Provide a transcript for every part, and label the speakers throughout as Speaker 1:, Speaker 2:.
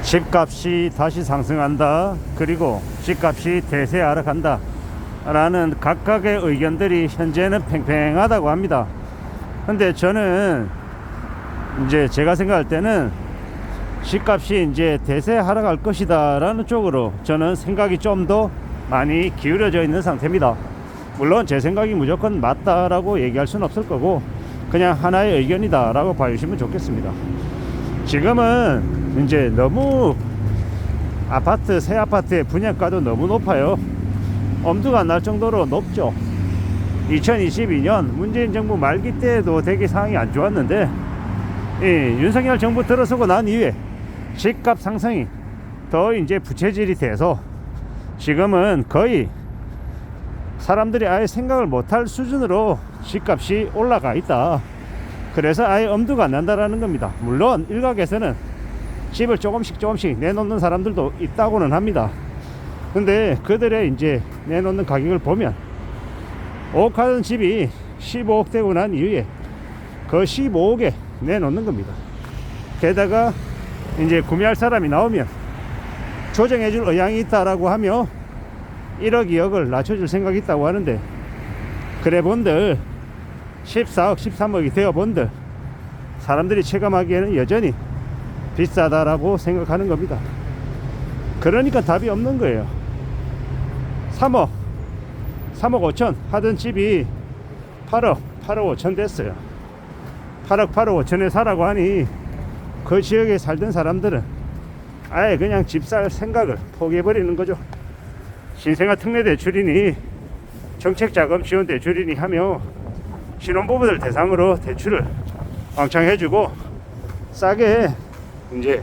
Speaker 1: 집값이 다시 상승한다. 그리고 집값이 대세하러 간다. 라는 각각의 의견들이 현재는 팽팽하다고 합니다. 근데 저는 이제 제가 생각할 때는 집값이 이제 대세하러 갈 것이다 라는 쪽으로 저는 생각이 좀 더 많이 기울어져 있는 상태입니다. 물론 제 생각이 무조건 맞다라고 얘기할 수는 없을 거고 그냥 하나의 의견이다 라고 봐주시면 좋겠습니다. 지금은 이제 너무 새 아파트의 분양가도 너무 높아요. 엄두가 날 정도로 높죠. 2022년 문재인 정부 말기 때에도 되게 상황이 안 좋았는데 윤석열 정부 들어서고 난 이후에 집값 상승이 더 이제 부채질이 돼서 지금은 거의 사람들이 아예 생각을 못할 수준으로 집값이 올라가 있다. 그래서 아예 엄두가 안 난다라는 겁니다. 물론 일각에서는 집을 조금씩 내놓는 사람들도 있다고는 합니다. 근데 그들의 이제 내놓는 가격을 보면 5억 하던 집이 15억 되고 난 이후에 그 15억에 내놓는 겁니다. 게다가 이제 구매할 사람이 나오면 조정해줄 의향이 있다라고 하며 1억 2억을 낮춰줄 생각이 있다고 하는데, 그래 본들 14억 13억이 되어 본들 사람들이 체감하기에는 여전히 비싸다라고 생각하는 겁니다. 그러니까 답이 없는 거예요. 3억 5천 하던 집이 8억 5천 됐어요. 8억 5천에 사라고 하니 그 지역에 살던 사람들은 아예 그냥 집 살 생각을 포기해버리는 거죠. 신생아 특례 대출이니 정책자금 지원 대출이니 하며 신혼부부들 대상으로 대출을 왕창 해주고 싸게 이제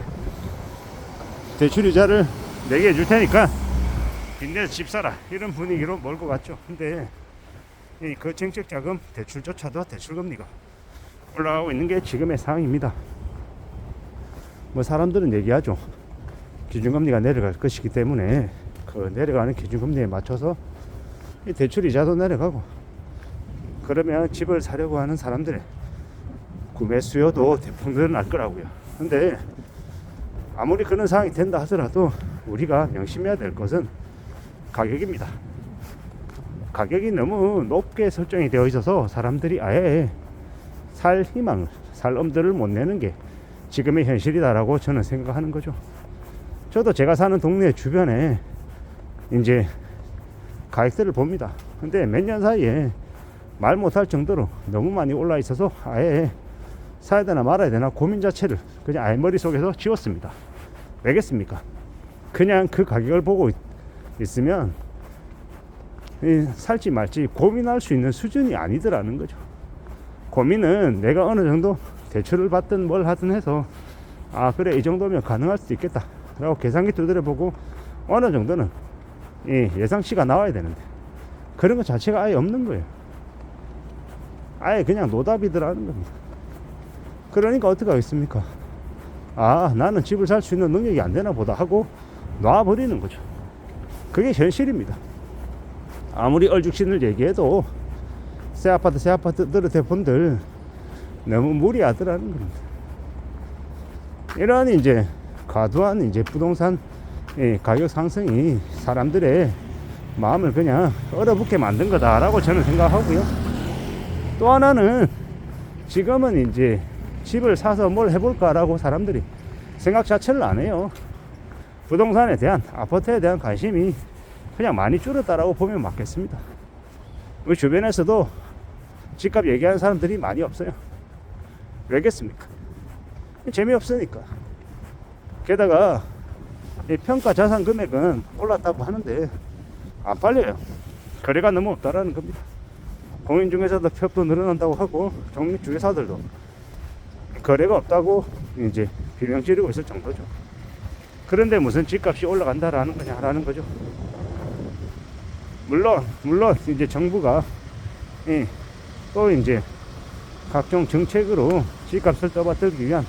Speaker 1: 대출이자를 내게 해줄 테니까 빚내서 집 사라, 이런 분위기로 몰고 갔죠. 근데 그 정책자금 대출조차도 대출금리가 올라가고 있는 게 지금의 상황입니다. 뭐 사람들은 얘기하죠. 기준금리가 내려갈 것이기 때문에 그 내려가는 기준금리에 맞춰서 이 대출이자도 내려가고, 그러면 집을 사려고 하는 사람들의 구매 수요도 대폭 늘어날 거라고요. 근데 아무리 그런 상황이 된다 하더라도 우리가 명심해야 될 것은 가격입니다. 가격이 너무 높게 설정이 되어 있어서 사람들이 아예 살 희망을, 살 엄두를 못 내는 게 지금의 현실이다라고 저는 생각하는 거죠. 저도 제가 사는 동네 주변에 이제 가격대를 봅니다. 근데 몇 년 사이에 말 못할 정도로 너무 많이 올라 있어서 아예 사야 되나 말아야 되나 고민 자체를 그냥 아예 머릿속에서 지웠습니다. 왜겠습니까? 그냥 그 가격을 보고 있으면 살지 말지 고민할 수 있는 수준이 아니더라는 거죠. 고민은 내가 어느 정도 대출을 받든 뭘 하든 해서 아 그래 이 정도면 가능할 수도 있겠다 라고 계산기 두드려보고 어느 정도는 예상치가 나와야 되는데 그런 것 자체가 아예 없는 거예요. 아예 그냥 노답이더라는 겁니다. 그러니까 어떻게 하겠습니까? 아 나는 집을 살 수 있는 능력이 안 되나 보다 하고 놔버리는 거죠. 그게 현실입니다. 아무리 얼죽신을 얘기해도 새 아파트들의 대본들 너무 무리하더라는 겁니다. 이러한 이제 과도한 이제 부동산 가격 상승이 사람들의 마음을 그냥 얼어붙게 만든 거다라고 저는 생각하고요. 또 하나는 지금은 이제 집을 사서 뭘 해볼까라고 사람들이 생각 자체를 안 해요. 부동산에 대한, 아파트에 대한 관심이 그냥 많이 줄었다라고 보면 맞겠습니다. 우리 주변에서도 집값 얘기하는 사람들이 많이 없어요. 왜겠습니까? 재미없으니까. 게다가 평가 자산 금액은 올랐다고 하는데 안 팔려요. 거래가 너무 없다라는 겁니다. 공인중개사도 폐업도 늘어난다고 하고 정립주개사들도 거래가 없다고 이제 비명 지르고 있을 정도죠. 그런데 무슨 집값이 올라간다라는 거냐라는 거죠. 물론 이제 정부가 또 이제 각종 정책으로 집값을 떠받들기 위한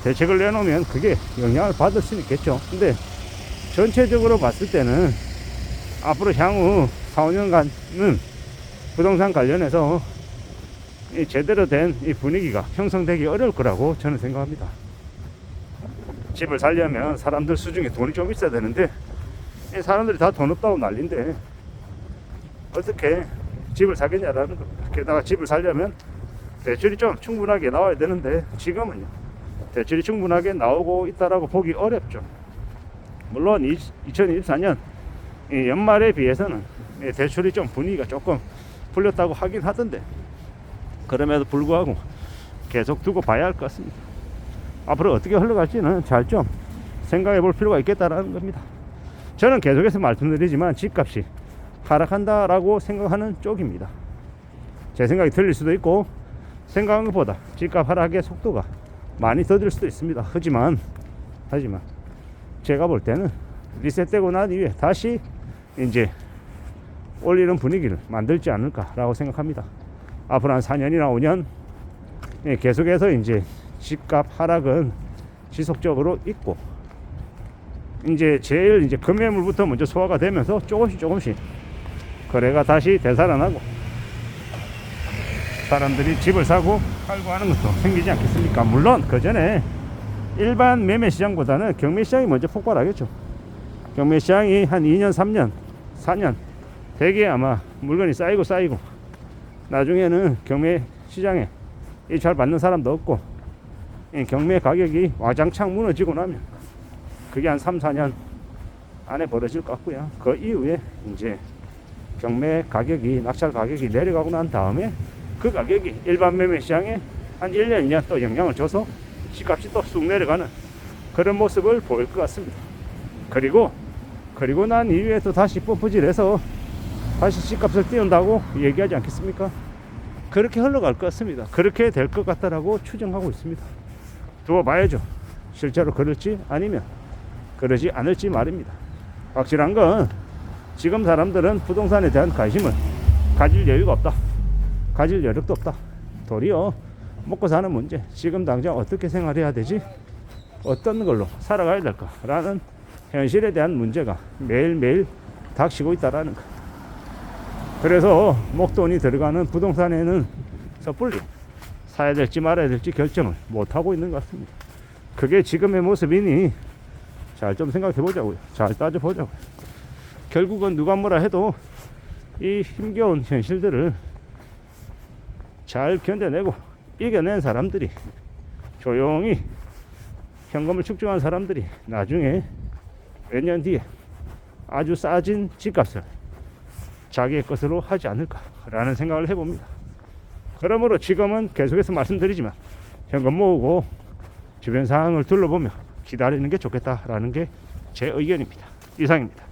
Speaker 1: 대책을 내놓으면 그게 영향을 받을 수는 있겠죠. 근데 전체적으로 봤을 때는 앞으로 향후 4, 5년간은 부동산 관련해서 제대로 된 이 분위기가 형성되기 어려울 거라고 저는 생각합니다. 집을 살려면 사람들 수중에 돈이 좀 있어야 되는데 이 사람들이 다 돈 없다고 난린데 어떻게 집을 사겠냐라는 겁니다. 게다가 집을 살려면 대출이 좀 충분하게 나와야 되는데 지금은요 대출이 충분하게 나오고 있다라고 보기 어렵죠. 물론 2024년 연말에 비해서는 대출이 좀 분위기가 조금 풀렸다고 하긴 하던데 그럼에도 불구하고 계속 두고 봐야 할 것 같습니다. 앞으로 어떻게 흘러갈지는 잘 좀 생각해 볼 필요가 있겠다라는 겁니다. 저는 계속해서 말씀드리지만 집값이 하락한다라고 생각하는 쪽입니다. 제 생각이 틀릴 수도 있고 생각한 것보다 집값 하락의 속도가 많이 더딜 수도 있습니다. 하지만 제가 볼 때는 리셋되고 난 이후에 다시 이제 올리는 분위기를 만들지 않을까라고 생각합니다. 앞으로 한 4년이나 5년 계속해서 이제 집값 하락은 지속적으로 있고 이제 제일 이제 금매물부터 먼저 소화가 되면서 조금씩 거래가 다시 되살아나고 사람들이 집을 사고 팔고 하는 것도 생기지 않겠습니까? 물론 그 전에 일반 매매 시장보다는 경매 시장이 먼저 폭발하겠죠. 경매 시장이 한 2년, 3년, 4년 되게 아마 물건이 쌓이고 나중에는 경매 시장에 잘 받는 사람도 없고 경매 가격이 와장창 무너지고 나면 그게 한 3, 4년 안에 벌어질 것 같고요. 그 이후에 이제 경매 가격이 낙찰 가격이 내려가고 난 다음에 그 가격이 일반 매매 시장에 한 1년, 2년 또 영향을 줘서 집값이 또 쑥 내려가는 그런 모습을 보일 것 같습니다. 그리고 난 이후에 또 다시 펌프질해서 다시 집값을 띄운다고 얘기하지 않겠습니까? 그렇게 흘러갈 것 같습니다. 그렇게 될 것 같다라고 추정하고 있습니다. 두어 봐야죠. 실제로 그럴지 아니면 그러지 않을지 말입니다. 확실한 건 지금 사람들은 부동산에 대한 관심을 가질 여유가 없다. 가질 여력도 없다. 도리어 먹고 사는 문제, 지금 당장 어떻게 생활해야 되지? 어떤 걸로 살아가야 될까라는 현실에 대한 문제가 매일매일 닥치고 있다라는 것. 그래서 목돈이 들어가는 부동산에는 섣불리 사야 될지 말아야 될지 결정을 못하고 있는 것 같습니다. 그게 지금의 모습이니 잘 좀 생각해 보자고요. 잘 따져 보자고요. 결국은 누가 뭐라 해도 이 힘겨운 현실들을 잘 견뎌내고 이겨낸 사람들이, 조용히 현금을 축적한 사람들이 나중에 몇 년 뒤에 아주 싸진 집값을 자기의 것으로 하지 않을까라는 생각을 해봅니다. 그러므로 지금은 계속해서 말씀드리지만 현금 모으고 주변 상황을 둘러보며 기다리는 게 좋겠다라는 게 제 의견입니다. 이상입니다.